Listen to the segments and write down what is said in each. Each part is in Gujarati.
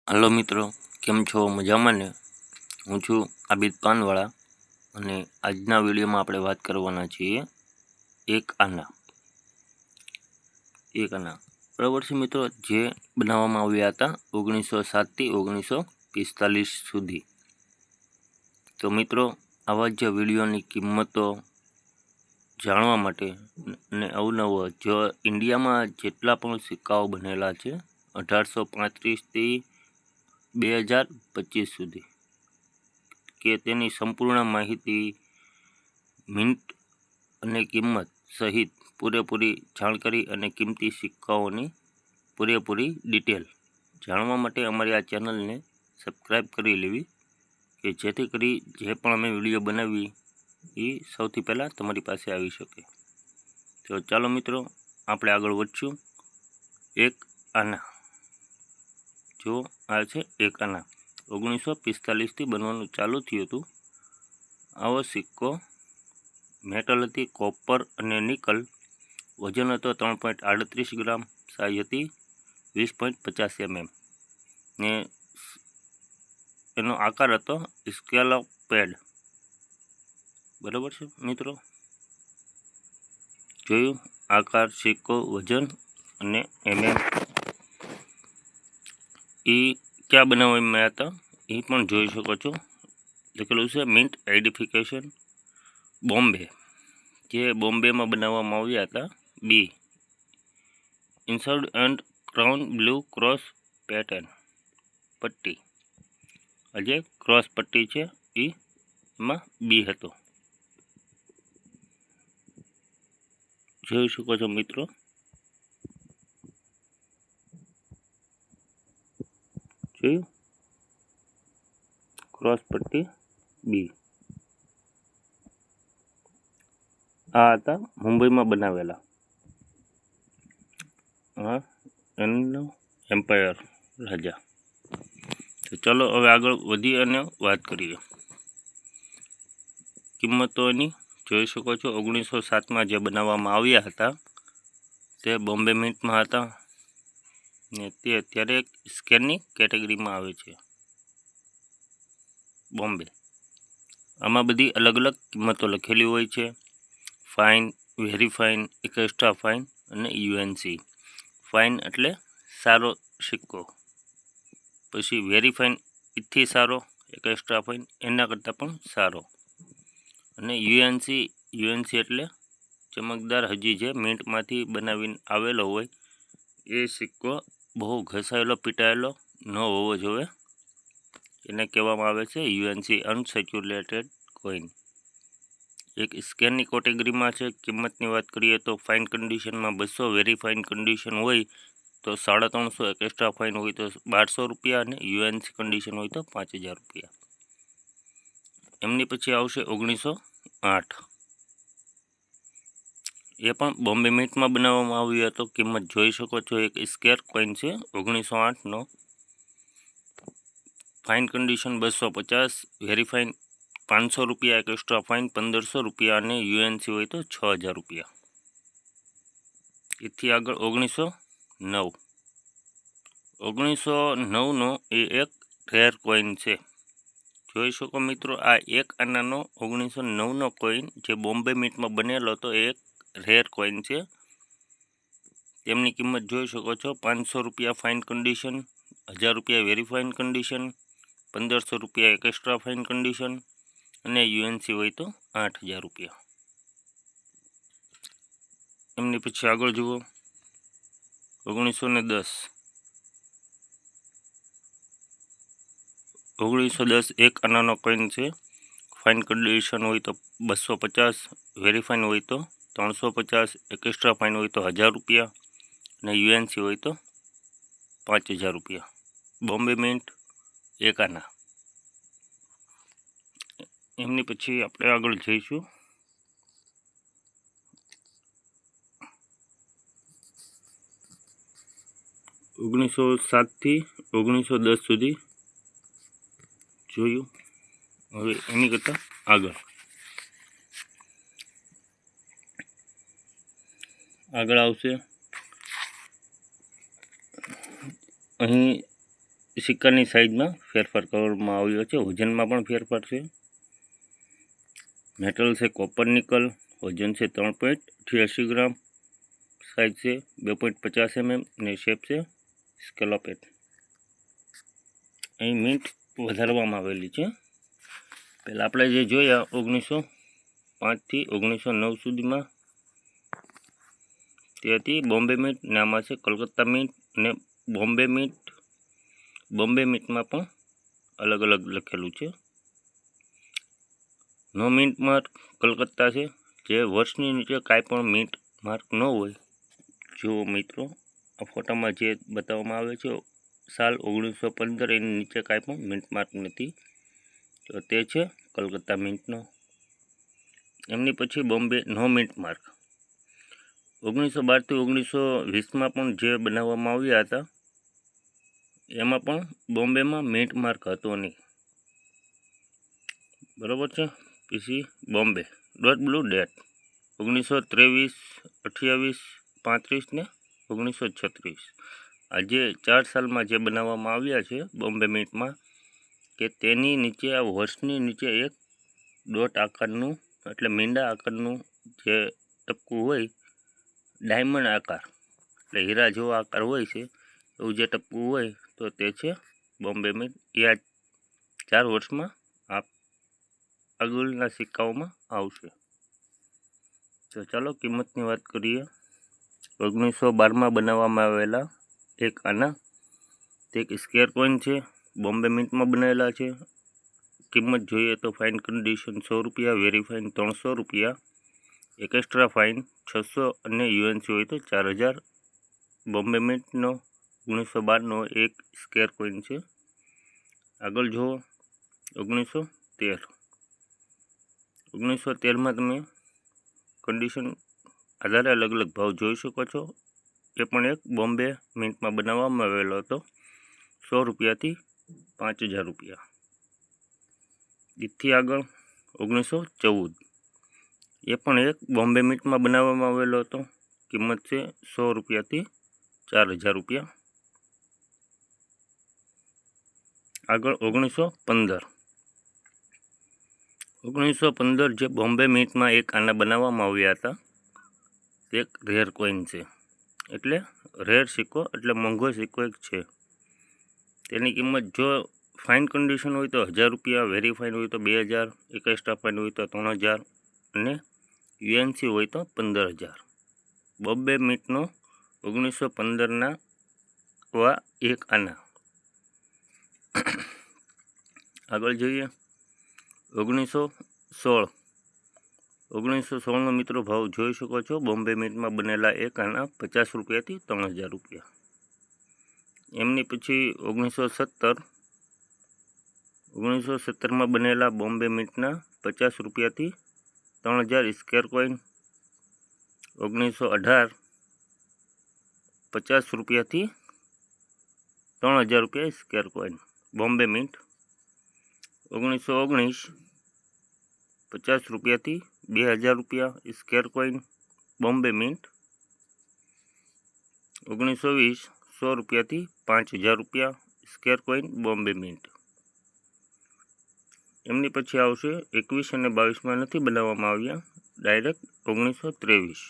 હલો મિત્રો, કેમ છો? મજામાં ને? હું છું આબિદ પાનવાળા અને આજના વિડીયોમાં આપણે વાત કરવાના છીએ એક આના બરાબર છે મિત્રો, જે બનાવવામાં આવ્યા હતા 1907થી 1945 સુધી. તો મિત્રો, આવા જ વિડીયોની કિંમતો જાણવા માટે અને અવનવો જો ઇન્ડિયામાં જેટલા પણ સિક્કાઓ બનેલા છે 1835થી 2025 સુધી કે તેની સંપૂર્ણ માહિતી, મિન્ટ અને કિંમત સહિત પૂરેપૂરી જાણકારી અને કિંમતી સિક્કાઓની પૂરેપૂરી ડિટેલ જાણવા માટે અમારી આ ચેનલને સબસ્ક્રાઈબ કરી લેવી, કે જેથી કરી જે પણ અમે વિડીયો બનાવી એ સૌથી પહેલાં તમારી પાસે આવી શકે. તો ચાલો મિત્રો, આપણે આગળ વધશું. એક આના, જો આ છે એક આના, 1945થી બનવાનું ચાલુ થયું હતું. આવો સિક્કો મેટલ હતી, કોપર અને નિકલ. વજન હતો 3.38 ગ્રામ. સાઇઝ હતી 20.50 mm ને એનો આકાર હતો સ્કેલોપ પેડ. બરાબર છે મિત્રો, જોયું આકાર, સિક્કો, વજન અને mm. એ ક્યાં બનાવવામાં આવ્યા હતા એ પણ જોઈ શકો છો. લખેલું છે મિન્ટ આઈડેન્ટિફિકેશન બોમ્બે, જે બોમ્બેમાં બનાવવામાં આવ્યા હતા. બી ઇન્સર્ડ and crown blue cross pattern પટ્ટી, જે ક્રોસ પટ્ટી છે એમાં બી હતો. જોઈ શકો છો મિત્રો, જોયું ક્રોસ પટ્ટી બી. આ હતા મુંબઈમાં બનાવેલા. હા, એનો એમ્પાયર રાજા. તો ચલો હવે આગળ વધી અને વાત કરીએ કિંમતોની. જોઈ શકો છો 1907માં જે બનાવવામાં આવ્યા હતા તે બોમ્બે મિન્ટમાં હતા ને તે અત્યારે એક સ્કેનની કેટેગરીમાં આવે છે બોમ્બે. આમાં બધી અલગ અલગ કિંમતો લખેલી હોય છે. Fine, very fine, extra fine અને યુએનસી. ફાઇન એટલે સારો સિક્કો, પછી વેરી ફાઇન એથી સારો, એક્સ્ટ્રા ફાઇન એના કરતાં પણ સારો, અને યુએનસી એટલે ચમકદાર, હજી જે મિન્ટમાંથી બનાવીને આવેલો હોય એ સિક્કો બહુ ઘસાયેલો પીટાયેલો ન હોવો જોઈએ. એને કહેવામાં આવે છે યુએનસી, અનસર્ક્યુલેટેડ કોઈન. એક સ્કેનની કેટેગરીમાં છે. કિંમતની વાત કરીએ તો ફાઇન કન્ડિશનમાં 200, વેરી ફાઇન કન્ડિશન હોય તો 350, એક્સ્ટ્રા ફાઇન હોય તો 1200 રૂપિયા અને યુએનસી કન્ડિશન હોય તો 5000 રૂપિયા. એમની પછી આવશે 1908. એ પણ બોમ્બે મિન્ટમાં બનાવવામાં આવ્યો હતો. કિંમત જોઈ શકો છો, એક સ્કેર કોઈન છે 1908નો. ફાઇન કન્ડિશન 250, વેરી ફાઇન 500 રૂપિયા, એક્સ્ટ્રા ફાઇન 1500 રૂપિયા અને યુએનસી હોય તો 6000 રૂપિયા. એથી આગળ 1909. 1909નો એ એક રેર કોઈન છે. જોઈ શકો મિત્રો, આ એક આનાનો 1909નો કોઈન જે બોમ્બે મિન્ટમાં બનેલો હતો એ એક રેર કોઈન છે. તેમની કિંમત જોઈ શકો છો, 500 રૂપિયા ફાઇન કન્ડિશન, 1000 રૂપિયા વેરી ફાઇન કન્ડિશન, 1500 રૂપિયા એક્સ્ટ્રા ફાઇન કન્ડિશન અને યુએનસી હોય તો 8000 રૂપિયા. એમની પછી આગળ જુઓ 1910. 1910 એક આનાનો કોઈન છે. ફાઇન કન્ડિશન હોય તો 250, વેરી ફાઇન હોય તો 350, એક્સ્ટ્રા ફાઇન હોય તો 1000 રૂપિયા અને યુએનસી હોય તો 5000 રૂપિયા. બોમ્બે મિન્ટ એક આના. એમની પછી આપણે આગળ જઈશું 1907થી 1910 સુધી જોયું. હવે એની કરતાં આગળ આવશે અહીં સિક્કાની સાઇઝમાં ફેરફાર કરવામાં આવ્યો છે, વજનમાં પણ ફેરફાર છે. મેટલ છે કોપર નિકલ, વજન છે 3.88 ગ્રામ, સાઇઝ છે 2.50 mm અને શેપ છે સ્કેલોપેડ. અહીં મિન્ટ વધારવામાં આવેલી છે. પહેલાં આપણે જે જોયા 1905 થી 1909 સુધીમાં તે હતી બોમ્બે મિન્ટ, ને આમાં છે કલકત્તા મિન્ટ અને બોમ્બે મિન્ટ. બોમ્બે મિન્ટમાં પણ અલગ અલગ લખેલું છે. નો મિન્ટ માર્ક કલકત્તા છે. જે વર્ષની નીચે કાંઈ પણ મિન્ટ માર્ક ન હોય, જો મિત્રો આ ફોટામાં જે બતાવવામાં આવે છે સાલ 1915, એની નીચે કાંઈ પણ મિન્ટ માર્ક નથી, તો તે છે કલકત્તા મિન્ટનો. એમની પછી બોમ્બે નો મિન્ટ માર્ક 1912 થી 1920માં પણ જે બનાવવામાં આવ્યા હતા, એમાં પણ બોમ્બેમાં મિન્ટ માર્ક હતો નહીં, બરાબર છે. પછી બોમ્બે ડોટ બ્લુ ડેટ 1923, 28, 35 ને 1936. આજે 4 સાલમાં જે બનાવવામાં આવ્યા છે બોમ્બે મિન્ટમાં, કે તેની નીચે આ વર્ષની નીચે એક ડોટ આકારનું એટલે મીંડા આકારનું જે ટપકું હોય, ડાયમંડ આકાર એટલે હીરા જેવો આકાર હોય છે, એવું જે ટપકું હોય તો તે છે બોમ્બે મિન્ટ. એ આ 4 વર્ષમાં આ આગળના સિક્કાઓમાં આવશે. તો ચાલો કિંમતની વાત કરીએ. 1912માં બનાવવામાં આવેલા એક આના તે એક સ્કેર કોઈન છે, બોમ્બે મિન્ટમાં બનાવેલા છે. કિંમત જોઈએ તો ફાઇન કન્ડિશન 100 રૂપિયા, વેરીફાઇન 300 રૂપિયા, એક એક્સ્ટ્રા ફાઇન 600 અને યુએનસી હોય તો 4000. બોમ્બે મિન્ટનો 1912નો એક સ્કેર કોઈન છે. આગળ જુઓ 1913. 1913માં તમે કન્ડિશન આધારે અલગ અલગ ભાવ જોઈ શકો છો. એ પણ એક બોમ્બે મિન્ટમાં બનાવવામાં આવેલો હતો, 100 રૂપિયાથી 5000 રૂપિયા. એથી આગળ 1914, એ પણ એક બોમ્બે મિન્ટમાં બનાવવામાં આવેલો હતો, કિંમત છે 100 રૂપિયાથી 4000 રૂપિયા. આગળ 1915. 1915 જે બોમ્બે મિન્ટમાં એક આના બનાવવામાં આવ્યા હતા, એક રેર કોઈન છે, એટલે રેર સિક્કો એટલે મોંઘો સિક્કો એક છે. તેની કિંમત જો ફાઇન કન્ડિશન હોય તો 1000 રૂપિયા, વેરીફાઈન હોય તો 2000, એક એક્સ્ટ્રા ફાઇન હોય તો 3000 અને યુએનસી હોય તો 15000. બોમ્બે મિન્ટનો 1915ના વા એક આના. આગળ જોઈએ 1916. 1916નો મિત્રો ભાવ જોઈ શકો છો. બોમ્બે મિન્ટમાં બનેલા એક આના 50 રૂપિયાથી 3000 રૂપિયા. એમની પછી 1917. 1917માં બનેલા બોમ્બે મિન્ટના 50 રૂપિયાથી 3000 સ્કેર કોઈન. 1918 50 રૂપિયાથી 3000 રૂપિયા સ્કેર કોઈન બોમ્બે મિન્ટ. 1919 50 રૂપિયાથી 2000 રૂપિયા સ્કેર કોઈન બોમ્બે મિન્ટ. 1920 100 રૂપિયાથી 5000 રૂપિયા સ્કેર કોઈન બોમ્બે મિન્ટ. એમની પછી આવશે 21 અને 22માં નથી બનાવવામાં આવ્યા, ડાયરેક્ટ 1923.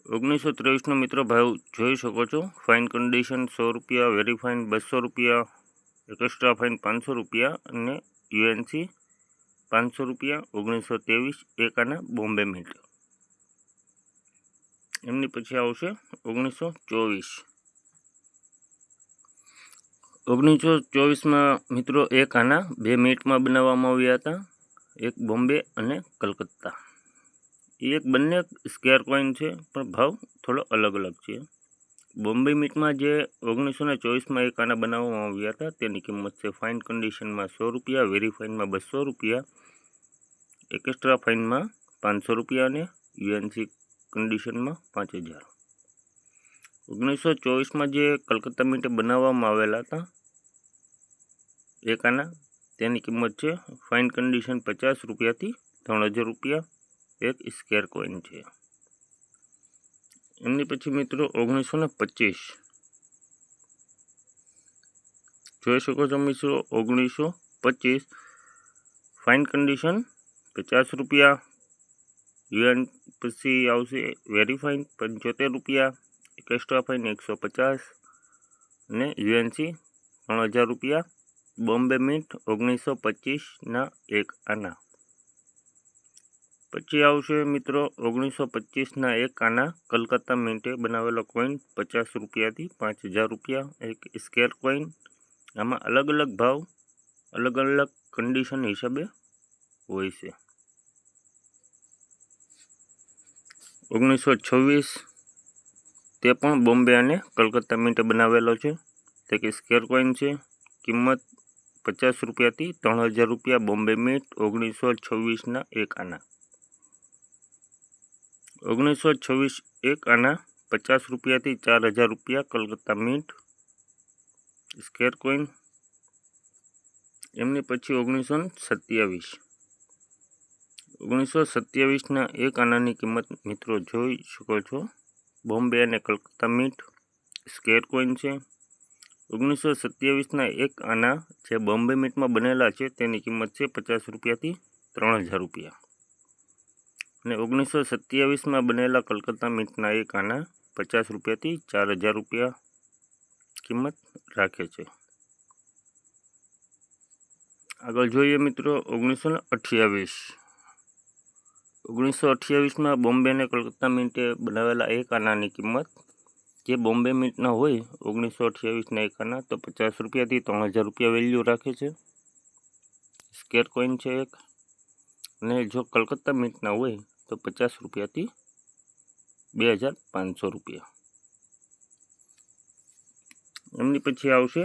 1923નો મિત્રો ભાવ જોઈ શકો છો. ફાઇન કન્ડિશન 100 રૂપિયા, વેરીફાઇન 200 રૂપિયા, એક એક્સ્ટ્રા ફાઇન 500 રૂપિયા અને યુએનસી 500 રૂપિયા. 1923 એક આના બોમ્બે મિન્ટ. એમની પછી આવશે 1924. 1924માં મિત્રો એક આના 2 મિનિટમાં બનાવવામાં આવ્યા હતા, એક બોમ્બે અને કલકત્તા. એ એક બંને સ્કેર કોઈન છે, પણ ભાવ થોડો અલગ અલગ છે. બોમ્બે મિન્ટમાં જે 1924માં એક આના બનાવવામાં આવ્યા હતા, તેની કિંમત છે ફાઇન કન્ડિશનમાં 100 રૂપિયા, વેરીફાઇનમાં 200 રૂપિયા, એક એક્સ્ટ્રા ફાઇનમાં 500 રૂપિયા અને યુએનસી કન્ડિશનમાં 5000. 1924માં જે કલકત્તા મિન્ટે બનાવવામાં આવેલા હતા એક આના, તેની કિંમત છે ફાઇન કન્ડિશન 50 રૂપિયાથી 3000 રૂપિયા, એક સ્કેર કોઈન છે. એમની પછી મિત્રો 1925. જોઈ શકો છો મિત્રો 1925. ફાઇન કન્ડિશન 50 રૂપિયા. યુએન પછી આવશે વેરી ફાઇન 75 રૂપિયા. એક્સ્ટ્રા ફાઇન 150 અને યુએનસી 3000 રૂપિયા. બોમ્બે મિન્ટ 1925ના 1 આના. પછી આવશે મિત્રો 1925ના 1 આના કલકત્તા મિન્ટે બનાવેલો કોઈન 50 રૂપિયાથી 5000 રૂપિયા. એક સ્કેર કોઈન. આમાં અલગ અલગ ભાવ અલગ અલગ કન્ડિશન હિસાબે હોય છે. 1926 તે પણ બોમ્બે અને કલકત્તા મિન્ટે બનાવેલો છે. તે કે સ્કેર કોઈન છે. કિંમત 50 રૂપિયાથી 3000 રૂપિયા. બોમ્બે મિન્ટ 1926ના 1 આના. 1926 1 આના 50 રૂપિયાથી 4000 રૂપિયા. Calcutta mint square coin. એમની પછી 1927. 1927ના 1 આનાની કિંમત મિત્રો જોઈ શકો છો. બોમ્બે અને કલકત્તા મિન્ટ સ્કેર કોઈન છે. 1927ના 1 આના જે બોમ્બે મિન્ટમાં બનેલા છે તેની કિંમત છે 50 રૂપિયાથી 3000 રૂપિયા. અને 1927માં બનેલા કલકત્તા મિન્ટના 1 આના 50 રૂપિયાથી 4000 રૂપિયા કિંમત રાખે છે. આગળ જોઈએ મિત્રો 1928. 1928માં બોમ્બે અને કલકત્તા મિન્ટે બનાવેલા 1 આનાની કિંમત જે બોમ્બે મિન્ટના હોય 1928ના 1 આના તો 50 રૂપિયાથી 3000 રૂપિયા વેલ્યુ રાખે છે. સ્કેર કોઈન છે એક. અને જો કલકત્તા મિન્ટના હોય તો 50 રૂપિયાથી 2500 રૂપિયા. એમની પછી આવશે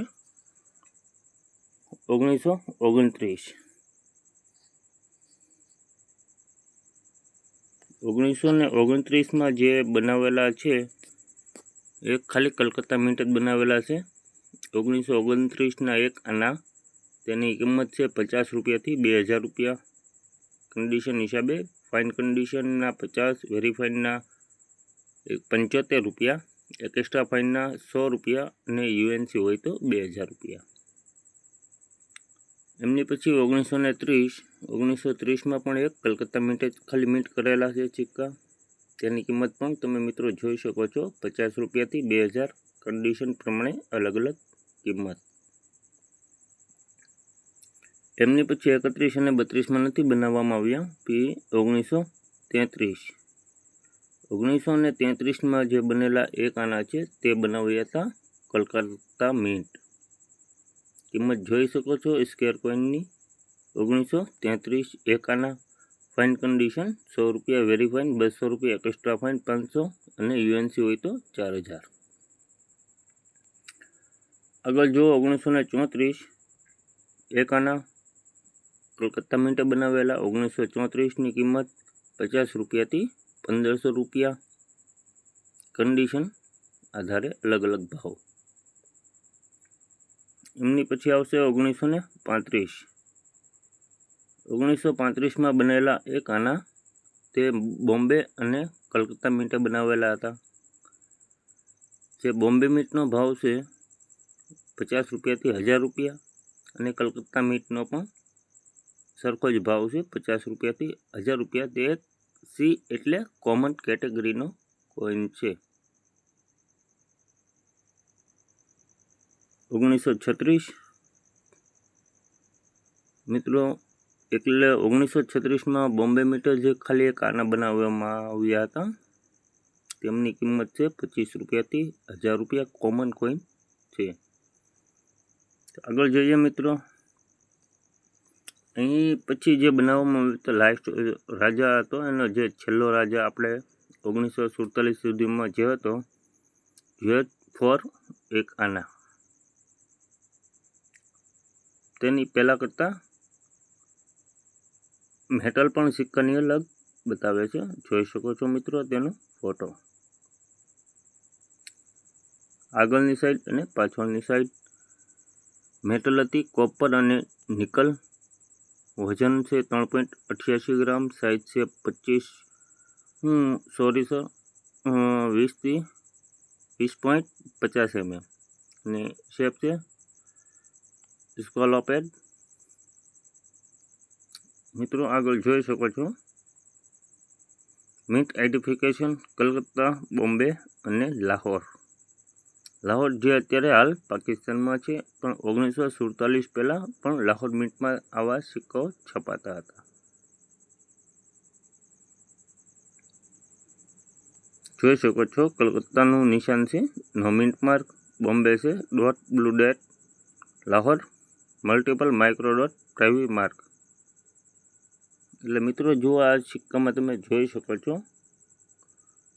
1929. 1929માં જે બનાવેલા છે એ ખાલી કલકત્તા મિન્ટ જ બનાવેલા છે. 1929ના 1 આના તેની કિંમત છે 50 રૂપિયાથી 2000 રૂપિયા. કન્ડિશન હિસાબે ફાઇન કન્ડિશનના 50, વેરી ફાઇનના 75 રૂપિયા. એક્સ્ટ્રા ફાઇનના 100 રૂપિયા અને યુએનસી હોય તો 2000 રૂપિયા. એમની પછી 1930. 1930માં પણ એક કલકત્તા મિન્ટે ખાલી મિન્ટ કરેલા છે સિક્કા. તેની કિંમત પણ તમે મિત્રો જોઈ શકો છો 50 રૂપિયાથી 2000. કન્ડિશન પ્રમાણે અલગ અલગ કિંમત. એમની પછી 31 અને 32માં નથી બનાવવામાં આવ્યા. પછી 1933. 1933માં જે બનેલા 1 આના છે તે બનાવ્યા હતા કલકત્તા મિન્ટ. કિંમત જોઈ શકો છો સ્કેર કોઈનની. 1933 1 આના. ફાઇન કન્ડિશન 100 રૂપિયા. વેરી ફાઇન 200 રૂપિયા. એક્સ્ટ્રા ફાઇન 500 અને યુએનસી હોય તો 4000. આગળ જો 1934 1 આના કલકત્તા મિન્ટે બનાવેલા. 1934ની કિંમત 50 રૂપિયાથી 1500 રૂપિયા. કન્ડિશન આધારે અલગ અલગ ભાવ. એમની પછી આવશે 1935. 1935માં બનેલા 1 આના તે બોમ્બે અને કલકત્તા મિન્ટે બનાવેલા હતા. જે બોમ્બે મિન્ટનો ભાવ છે 50 રૂપિયાથી 1000 રૂપિયા અને કલકત્તા મિન્ટનો પણ સરખો જ ભાવ છે 50 રૂપિયાથી 1000 રૂપિયા. તે સી એટલે કોમન કેટેગરીનો કોઈન છે. 1936 મિત્રો એટલે 1936માં બોમ્બે મિન્ટે જે ખાલી 1 આના બનાવવામાં આવ્યા હતા તેમની કિંમત છે 25 રૂપિયાથી 1000 રૂપિયા. કોમન કોઈન છે. આગળ જોઈએ મિત્રો. અહીં પછી જે બનાવવામાં આવ્યું તો લાસ્ટ રાજા હતો એનો જે છેલ્લો રાજા આપણે 1947 સુધીમાં જે હતો ફોર 1 આના તેની પહેલાં કરતાં મેટલ પણ સિક્કાની અલગ બતાવે છે. જોઈ શકો છો મિત્રો તેનો ફોટો. આગળની સાઈડ અને પાછળની સાઈડ મેટલ હતી કોપર અને નિકલ. વજન છે 3.88 ગ્રામ. સાઇઝ છે 20થી 20.50 mm અને શેપ છે સ્કોલોપેડ મિત્રો આગળ જોઈ શકો છો મિન્ટ આઇડેન્ટિફિકેશન કલકત્તા, બોમ્બે અને લાહોર. લાહોર જે અત્યારે હાલ પાકિસ્તાનમાં છે, પણ 1947 પહેલાં પણ લાહોર મિન્ટમાં આવા સિક્કાઓ છપાતા હતા. જોઈ શકો છો કલકત્તાનું નિશાન છે નો મિન્ટ માર્ક, બોમ્બે છે dot blue date, Lahore multiple micro dot privy mark. એટલે મિત્રો જો આ સિક્કામાં તમે જોઈ શકો છો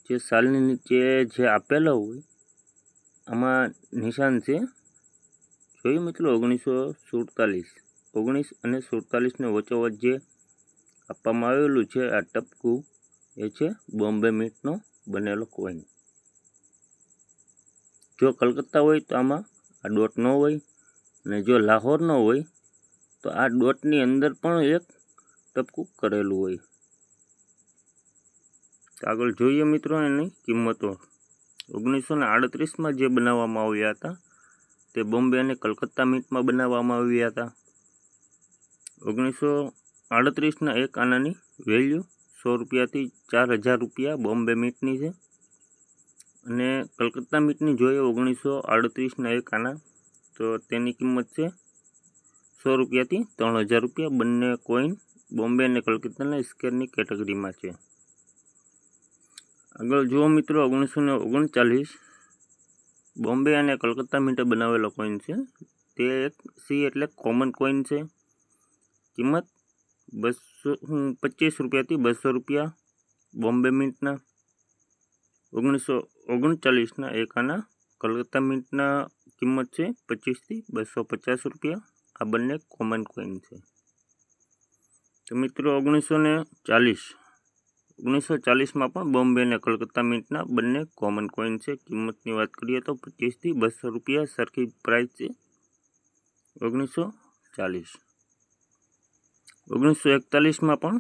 જે સાલની નીચે જે આપેલા હોય આમાં નિશાન છે. જોયું મિત્રો 1947, 19 અને 47ને વચ્ચોવચ્ચ જે આપવામાં આવેલું છે આ ટપકું એ છે બોમ્બે મિન્ટનો બનેલો કોઈન. જો કલકત્તા હોય તો આમાં આ ડોટ ન હોય, અને જો લાહોર ન હોય તો આ ડોટની અંદર પણ એક ટપકું કરેલું હોય. આગળ જોઈએ મિત્રો એની કિંમતો. 1938માં જે બનાવવામાં આવ્યા હતા તે બોમ્બે અને કલકત્તા મિન્ટમાં બનાવવામાં આવ્યા હતા. 1938ના એક આનાની વેલ્યુ 100 રૂપિયાથી 4000 રૂપિયા બોમ્બે મિન્ટની છે, અને કલકત્તા મિન્ટની જોઈએ 1938ના એક આના તો તેની કિંમત છે 100 રૂપિયાથી 3000 રૂપિયા. બંને કોઈન બોમ્બે અને કલકત્તાના સ્કેરની કેટેગરીમાં છે. આગળ જુઓ મિત્રો 1939 બોમ્બે અને કલકત્તા મિન્ટે બનાવેલો કોઈન છે. તે એક સી એટલે કોમન કોઈન છે. કિંમત 25 રૂપિયાથી 200 રૂપિયા બોમ્બે મિન્ટના. 1939ના એક આના કલકત્તા મિન્ટના કિંમત છે 25થી 250 રૂપિયા. આ બંને કોમન કોઈન છે. તો મિત્રો 1940માં પણ બોમ્બે અને કલકત્તા મિન્ટના બંને કોમન કોઈન છે. કિંમતની વાત કરીએ તો 25થી 200 રૂપિયા સરખી પ્રાઇસ છે. 1941માં પણ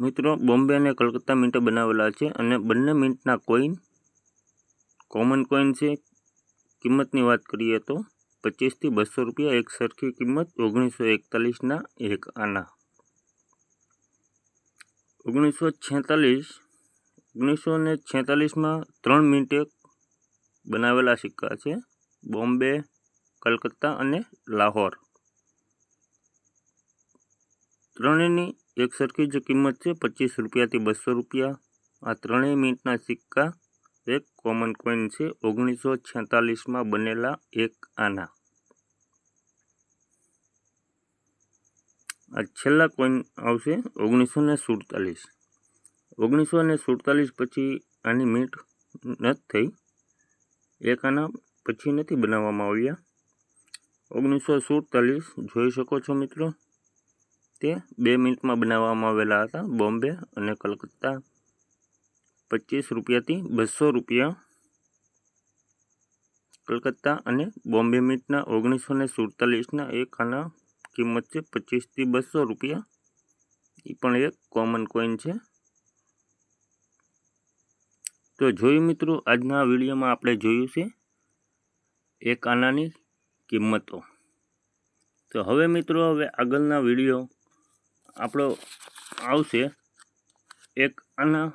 મિત્રો બોમ્બે અને કલકત્તા મિન્ટે બનાવેલા છે, અને બંને મિન્ટના કોઈન કોમન કોઈન છે. કિંમતની વાત કરીએ તો 25થી 200 રૂપિયા એક સરખી કિંમત. 1941ના એક આના. 1946માં 3 મિન્ટે બનાવેલા સિક્કા છે બોમ્બે, કલકત્તા અને લાહોર. ત્રણેયની એક સરખી જ કિંમત છે 25 રૂપિયાથી 200 રૂપિયા. આ ત્રણેય મિન્ટના સિક્કા એક કોમન કોઈન છે 1946માં બનેલા એક આના. આ છેલ્લા કોઈન આવશે 1947. 1947 પછી આની મિન્ટ નથી થઈ. એક આના પછી નથી બનાવવામાં આવ્યા. 1947 જોઈ શકો છો મિત્રો તે 2 મિન્ટમાં બનાવવામાં આવેલા હતા બોમ્બે અને કલકત્તા. 25 રૂપિયાથી 200 રૂપિયા કલકત્તા અને બોમ્બે મિન્ટના. 1947ના એક આના કિંમત છે 25થી 200 રૂપિયા. એ પણ એક કોમન કોઈન છે. તો જોયું મિત્રો આજના વિડીયોમાં આપણે જોયું છે એક આનાની કિંમતો. તો હવે મિત્રો આગળના વિડીયો આપણો આવશે એક આના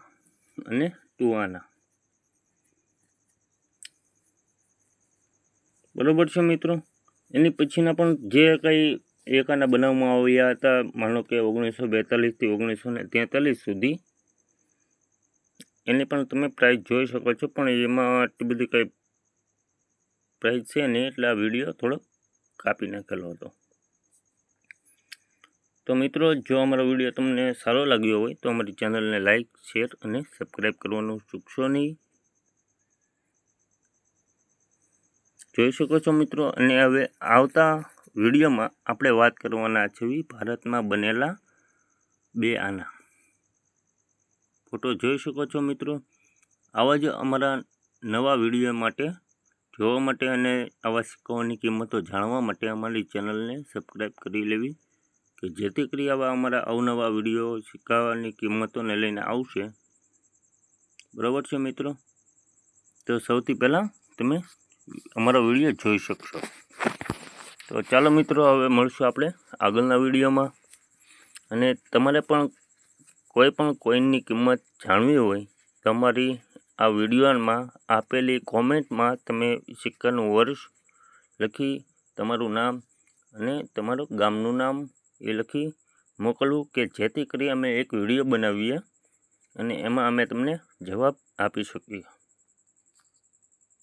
અને 2 આના. બરોબર છે મિત્રો. એની પછીના પણ જે કંઈ એક આના બનાવવામાં આવ્યા હતા, માનો કે 1942થી 1943 સુધી, એની પણ તમે પ્રાઇસ જોઈ શકો છો, પણ એમાં આટલી બધી કંઈ પ્રાઇસ છે નહીં, એટલે આ વિડીયો થોડો કાપી નાખેલો હતો. તો મિત્રો જો અમારો વિડીયો તમને સારો લાગ્યો હોય તો અમારી ચેનલને લાઇક, શેર અને સબસ્ક્રાઈબ કરવાનું ચૂકશો નહીં. જોઈ શકો છો મિત્રો. અને હવે આવતા વિડીયોમાં આપણે વાત કરવાના છે ભારતમાં બનેલા 2 આના. ફોટો જોઈ શકો છો મિત્રો. આવા જ અમારા નવા વિડીયો માટે જોવા માટે અને આવા સિક્કાઓની કિંમતો જાણવા માટે અમારી ચેનલને સબસ્ક્રાઈબ કરી લેવી, કે જેથી કરી આવા અમારા અવનવા વિડીયો સિક્કાની કિંમતોને લઈને આવશે. બરાબર છે મિત્રો. તો સૌથી પહેલાં તમે અમારો વિડીયો જોઈ શકશો. તો તો ચાલો મિત્રો, હવે મળશું આપણે આગળના વિડીયોમાં. અને તમારે પણ કોઈ પણ કોઈનની કિંમત જાણવી હોય, તમારી આ વિડીયોમાં આપેલી કોમેન્ટમાં તમે સિક્કાનું વર્ષ લખી તમારું નામ અને તમારું ગામનું નામ એ લખી મોકલવું, કે જેથી કરી અમે એક વિડીયો બનાવીએ અને એમાં અમે તમને જવાબ આપી શકીએ.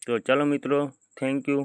તો ચાલો મિત્રો, થેન્ક યુ.